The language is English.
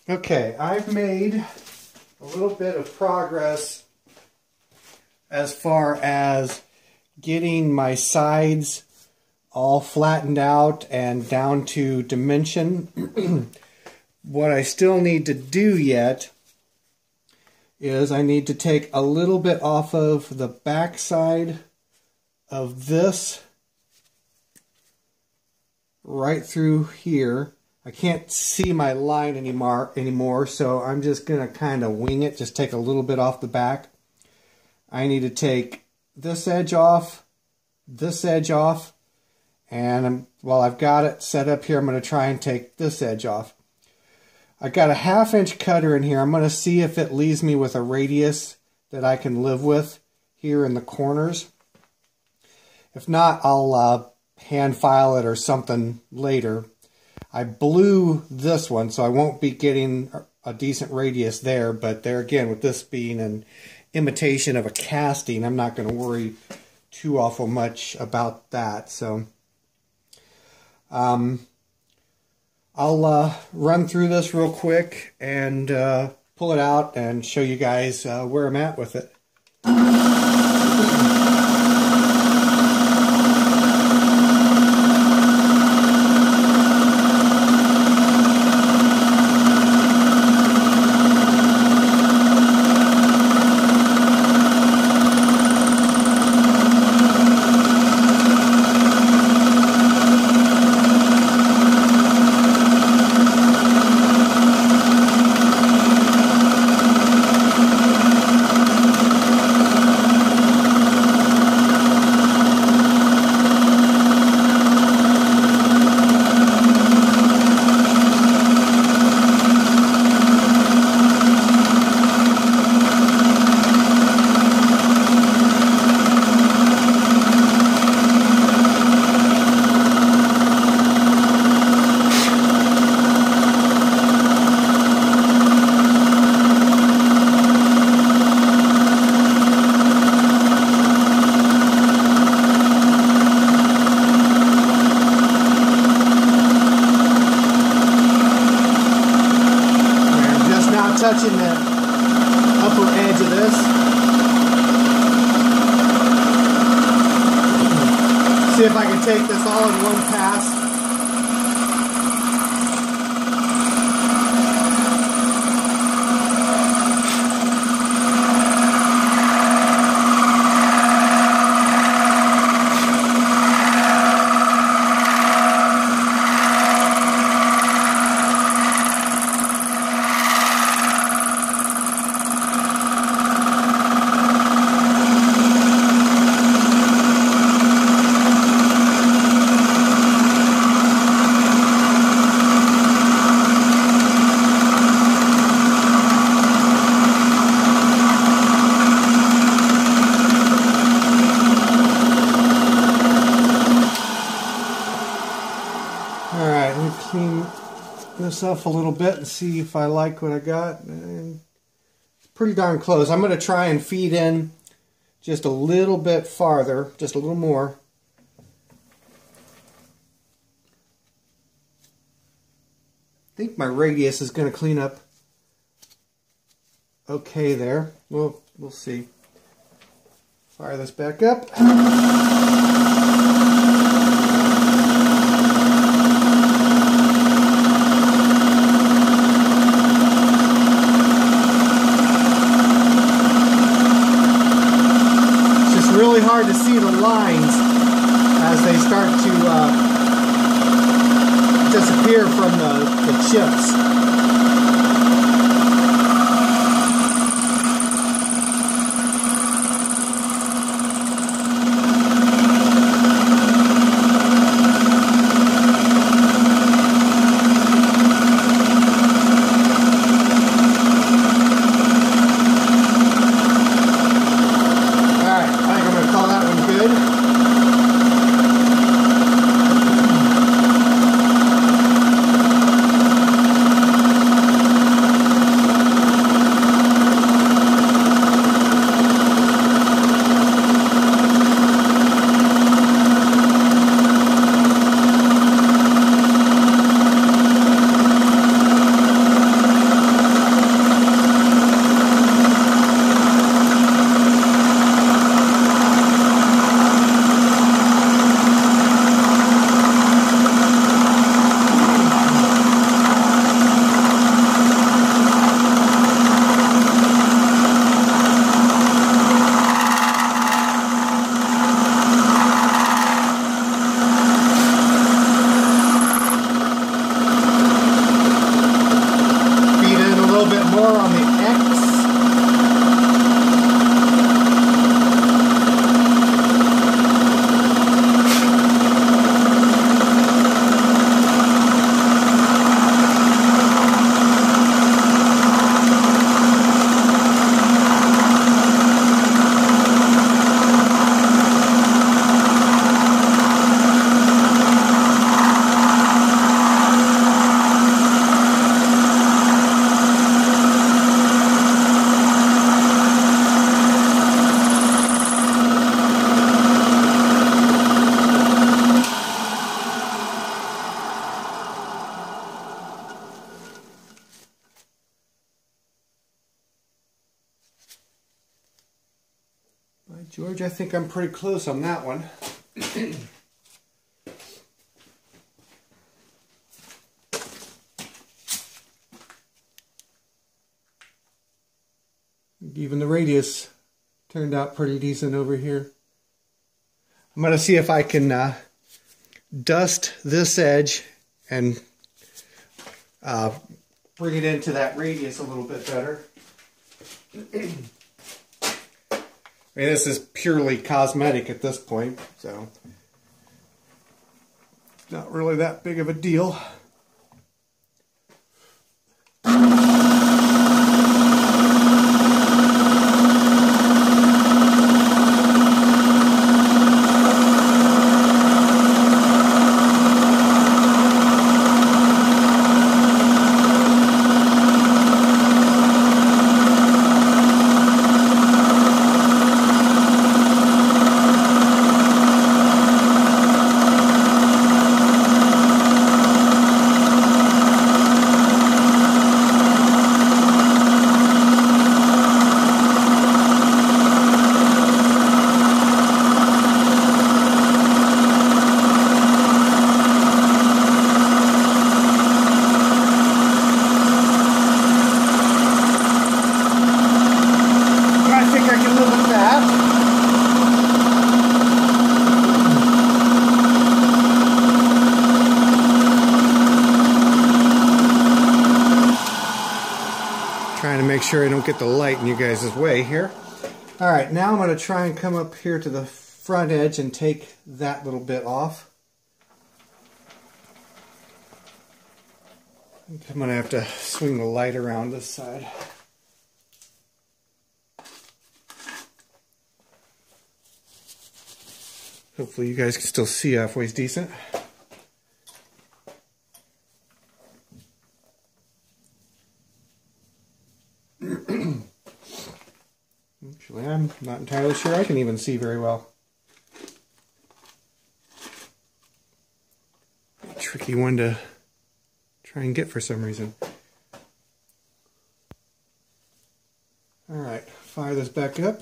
Okay, I've made a little bit of progress as far as getting my sides all flattened out and down to dimension. What I still need to do yet is I need to take a little bit off of the back side of this right through here. I can't see my line anymore, so I'm just going to kind of wing it, just take a little bit off the back. I need to take this edge off, and while I've got it set up here, I'm going to try and take this edge off. I've got a 1/2 inch cutter in here. I'm going to see if it leaves me with a radius that I can live with here in the corners. If not, I'll hand file it or something later. I blew this one, so I won't be getting a decent radius there, but there again, with this being an imitation of a casting, I'm not going to worry too awful much about that. So I'll run through this real quick and pull it out and show you guys where I'm at with it. Touching the upper edge of this. See if I can take this all in one pass. Alright, let me clean this up a little bit and see if I like what I got. And it's pretty darn close. I'm going to try and feed in just a little bit farther, just a little more. I think my radius is going to clean up okay there. We'll see. Fire this back up. Really hard to see the lines as they start to disappear from the chips. George, I think I'm pretty close on that one. Even the radius turned out pretty decent over here. I'm going to see if I can dust this edge and bring it into that radius a little bit better. I mean, this is purely cosmetic at this point, so not really that big of a deal. Trying to make sure I don't get the light in you guys' way here. Alright, now I'm going to try and come up here to the front edge and take that little bit off. I think I'm going to have to swing the light around this side. Hopefully you guys can still see halfway decent. Actually, I'm not entirely sure I can even see very well. A tricky one to try and get for some reason. Alright, fire this back up.